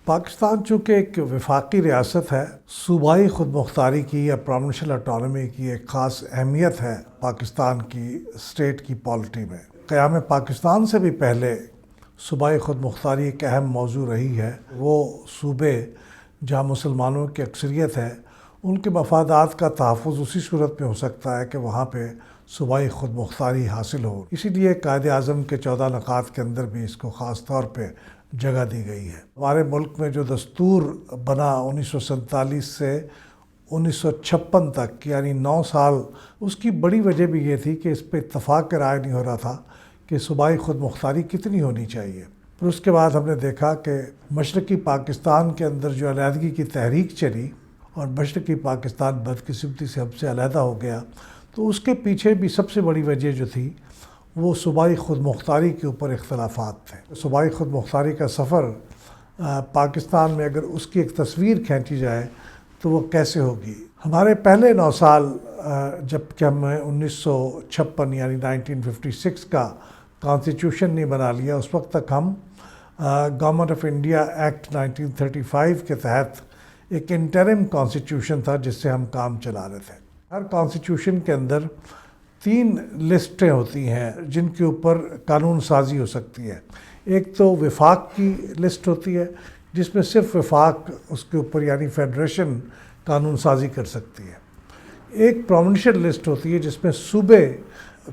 پاکستان چونکہ ایک وفاقی ریاست ہے، صوبائی خود مختاری کی یا پروونشل اٹانومی کی ایک خاص اہمیت ہے پاکستان کی اسٹیٹ کی پالیٹی میں۔ قیام پاکستان سے بھی پہلے صوبائی خود مختاری ایک اہم موضوع رہی ہے۔ وہ صوبے جہاں مسلمانوں کی اکثریت ہے، ان کے مفادات کا تحفظ اسی صورت میں ہو سکتا ہے کہ وہاں پہ صوبائی خود مختاری حاصل ہو۔ اسی لیے قائد اعظم کے 14 نکات کے اندر بھی اس کو خاص طور پہ جگہ دی گئی ہے۔ ہمارے ملک میں جو دستور بنا 1947 سے 1956 تک، یعنی 9 سال، اس کی بڑی وجہ بھی یہ تھی کہ اس پہ اتفاق رائے نہیں ہو رہا تھا کہ صوبائی خود مختاری کتنی ہونی چاہیے۔ پھر اس کے بعد ہم نے دیکھا کہ مشرقی پاکستان کے اندر جو علیحدگی کی تحریک چلی اور مشرقی پاکستان بدقسمتی سے ہم سے علیحدہ ہو گیا، تو اس کے پیچھے بھی سب سے بڑی وجہ جو تھی وہ صوبائی خود مختاری کے اوپر اختلافات تھے۔ صوبائی خود مختاری کا سفر پاکستان میں اگر اس کی ایک تصویر کھینچی جائے تو وہ کیسے ہوگی؟ ہمارے پہلے 9 سال جب کہ ہم 1956 یعنی 1956 کا کانسٹیٹیوشن نہیں بنا لیا، اس وقت تک ہم گورنمنٹ آف انڈیا ایکٹ 1935 کے تحت ایک انٹرم کانسٹیٹیوشن تھا جس سے ہم کام چلا رہے تھے۔ ہر کانسٹیٹیوشن کے اندر 3 لسٹیں ہوتی ہیں جن کے اوپر قانون سازی ہو سکتی ہے۔ ایک تو وفاق کی لسٹ ہوتی ہے جس میں صرف وفاق اس کے اوپر یعنی فیڈریشن قانون سازی کر سکتی ہے۔ ایک پروونشل لسٹ ہوتی ہے جس میں صوبے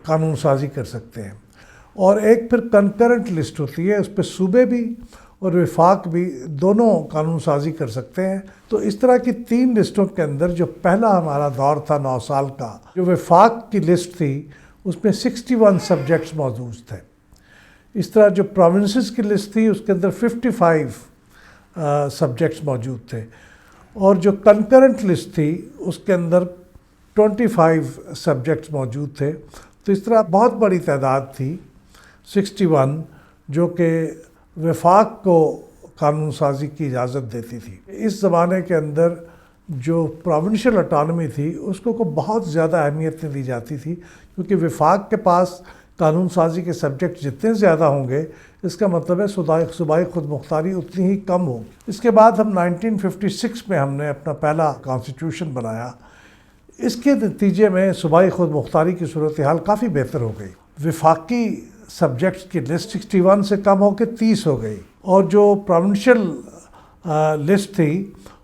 قانون سازی کر سکتے ہیں، اور ایک پھر کنکرنٹ لسٹ ہوتی ہے، اس پہ صوبے بھی اور وفاق بھی دونوں قانون سازی کر سکتے ہیں۔ تو اس طرح کی 3 لسٹوں کے اندر جو پہلا ہمارا دور تھا 9 سال کا، جو وفاق کی لسٹ تھی اس میں 61 سبجیکٹس موجود تھے۔ اس طرح جو پروونسز کی لسٹ تھی اس کے اندر 55 سبجیکٹس موجود تھے، اور جو کنکرنٹ لسٹ تھی اس کے اندر 25 سبجیکٹس موجود تھے۔ تو اس طرح بہت بڑی تعداد تھی 61 جو کہ وفاق کو قانون سازی کی اجازت دیتی تھی۔ اس زمانے کے اندر جو پروونشل اٹانومی تھی اس کو بہت زیادہ اہمیت نہیں دی جاتی تھی، کیونکہ وفاق کے پاس قانون سازی کے سبجیکٹ جتنے زیادہ ہوں گے اس کا مطلب ہے صوبائی خود مختاری اتنی ہی کم ہوگی۔ اس کے بعد ہم 1956 میں ہم نے اپنا پہلا کانسٹیٹیوشن بنایا۔ اس کے نتیجے میں صوبائی خود مختاری کی صورتحال کافی بہتر ہو گئی۔ وفاقی سبجیکٹس کی لسٹ 61 سے کم ہو کے 30 ہو گئی، اور جو پروونشل لسٹ تھی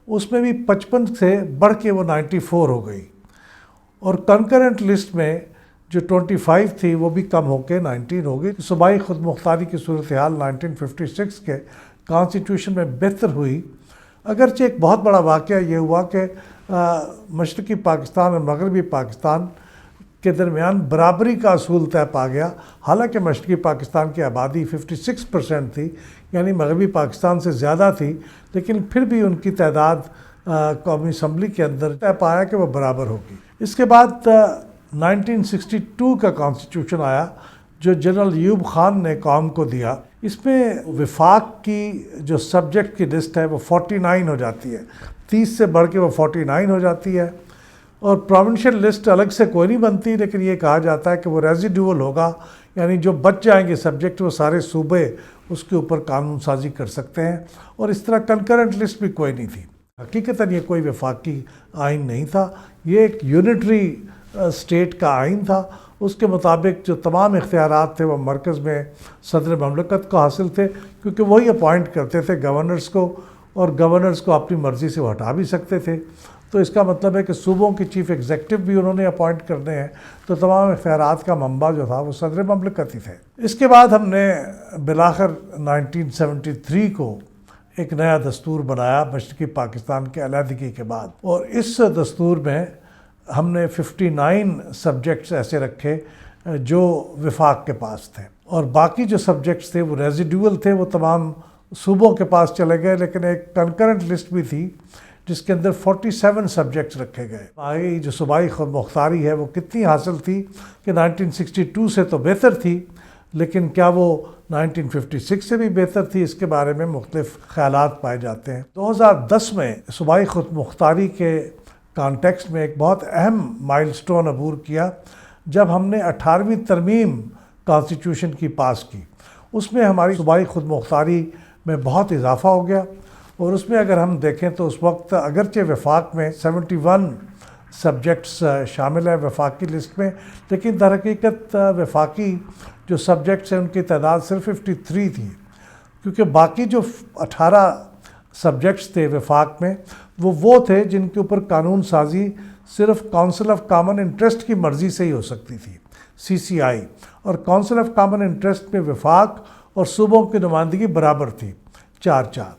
اس میں بھی 55 سے بڑھ کے وہ 94 ہو گئی، اور کنکرنٹ لسٹ میں جو 25 تھی وہ بھی کم ہو کے 19 ہو گئی۔ صوبائی خود مختاری کی صورتحال 1956 کے کانسٹیٹیوشن میں بہتر ہوئی، اگرچہ ایک بہت بڑا واقعہ یہ ہوا کہ مشرقی پاکستان اور مغربی پاکستان کے درمیان برابری کا اصول طے پا گیا۔ حالانکہ مشرقی پاکستان کی آبادی 56% تھی، یعنی مغربی پاکستان سے زیادہ تھی، لیکن پھر بھی ان کی تعداد قومی اسمبلی کے اندر طے پایا کہ وہ برابر ہوگی۔ اس کے بعد 1962 کا کانسٹیٹیوشن آیا جو جنرل ایوب خان نے قوم کو دیا۔ اس میں وفاق کی جو سبجیکٹ کی لسٹ ہے وہ 49 ہو جاتی ہے، 30 سے بڑھ کے وہ 49 ہو جاتی ہے، اور پروونشل لسٹ الگ سے کوئی نہیں بنتی، لیکن یہ کہا جاتا ہے کہ وہ ریزیڈول ہوگا، یعنی جو بچ جائیں گے سبجیکٹ وہ سارے صوبے اس کے اوپر قانون سازی کر سکتے ہیں۔ اور اس طرح کنکرنٹ لسٹ بھی کوئی نہیں تھی۔ حقیقتاً یہ کوئی وفاقی آئین نہیں تھا، یہ ایک یونٹری اسٹیٹ کا آئین تھا۔ اس کے مطابق جو تمام اختیارات تھے وہ مرکز میں صدر مملکت کو حاصل تھے، کیونکہ وہی اپوائنٹ کرتے تھے گورنرز کو، اور گورنرز کو اپنی مرضی سے وہ ہٹا بھی سکتے تھے۔ تو اس کا مطلب ہے کہ صوبوں کی چیف ایگزیکٹو بھی انہوں نے اپوائنٹ کرنے ہیں، تو تمام اختیارات کا منبع جو تھا وہ صدر مملکت ہی تھے۔ اس کے بعد ہم نے بالآخر 1973 کو ایک نیا دستور بنایا مشرقی پاکستان کے علیحدگی کے بعد، اور اس دستور میں ہم نے 59 سبجیکٹس ایسے رکھے جو وفاق کے پاس تھے، اور باقی جو سبجیکٹس تھے وہ ریزیڈول تھے، وہ تمام صوبوں کے پاس چلے گئے۔ لیکن ایک کنکرنٹ لسٹ بھی تھی جس کے اندر 47 سبجیکٹس رکھے گئے۔ آگے جو صوبائی خود مختاری ہے وہ کتنی حاصل تھی کہ 1962 سے تو بہتر تھی، لیکن کیا وہ 1956 سے بھی بہتر تھی؟ اس کے بارے میں مختلف خیالات پائے جاتے ہیں۔ 2010 میں صوبائی خود مختاری کے کانٹیکسٹ میں ایک بہت اہم مائل سٹون عبور کیا جب ہم نے 18ویں ترمیم کانسٹیٹیوشن کی پاس کی۔ اس میں ہماری صوبائی خود مختاری میں بہت اضافہ ہو گیا، اور اس میں اگر ہم دیکھیں تو اس وقت اگرچہ وفاق میں 71 سبجیکٹس شامل ہیں وفاقی لسٹ میں، لیکن در حقیقت وفاقی جو سبجیکٹس ہیں ان کی تعداد صرف 53 تھی، کیونکہ باقی جو 18 سبجیکٹس تھے وفاق میں وہ تھے جن کے اوپر قانون سازی صرف کونسل آف کامن انٹرسٹ کی مرضی سے ہی ہو سکتی تھی، CCI، اور کونسل آف کامن انٹرسٹ میں وفاق اور صوبوں کی نمائندگی برابر تھی 4-4۔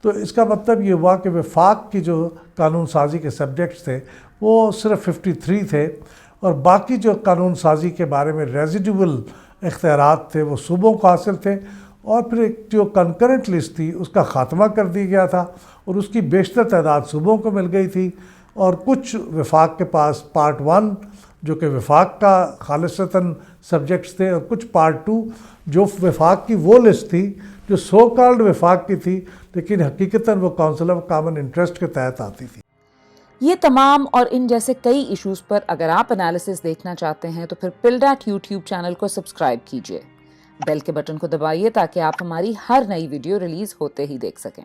تو اس کا مطلب یہ ہوا کہ وفاق کی جو قانون سازی کے سبجیکٹس تھے وہ صرف 53 تھے، اور باقی جو قانون سازی کے بارے میں ریزیڈیول اختیارات تھے وہ صوبوں کو حاصل تھے، اور پھر ایک جو کنکرنٹ لسٹ تھی اس کا خاتمہ کر دیا گیا تھا اور اس کی بیشتر تعداد صوبوں کو مل گئی تھی، اور کچھ وفاق کے پاس پارٹ 1 جو کہ وفاق کا خالصتاً سبجیکٹس تھے، اور کچھ پارٹ 2 جو وفاق کی وہ لسٹ تھی جو سو کالڈ وفاق کی تھی لیکن حقیقتاً وہ کونسل آف کامن انٹرسٹ کے تحت آتی تھی۔ یہ تمام اور ان جیسے کئی ایشوز پر اگر آپ انالیسس دیکھنا چاہتے ہیں تو پھر PILDAT یوٹیوب چینل کو سبسکرائب کیجئے، بیل کے بٹن کو دبائیے تاکہ آپ ہماری ہر نئی ویڈیو ریلیز ہوتے ہی دیکھ سکیں۔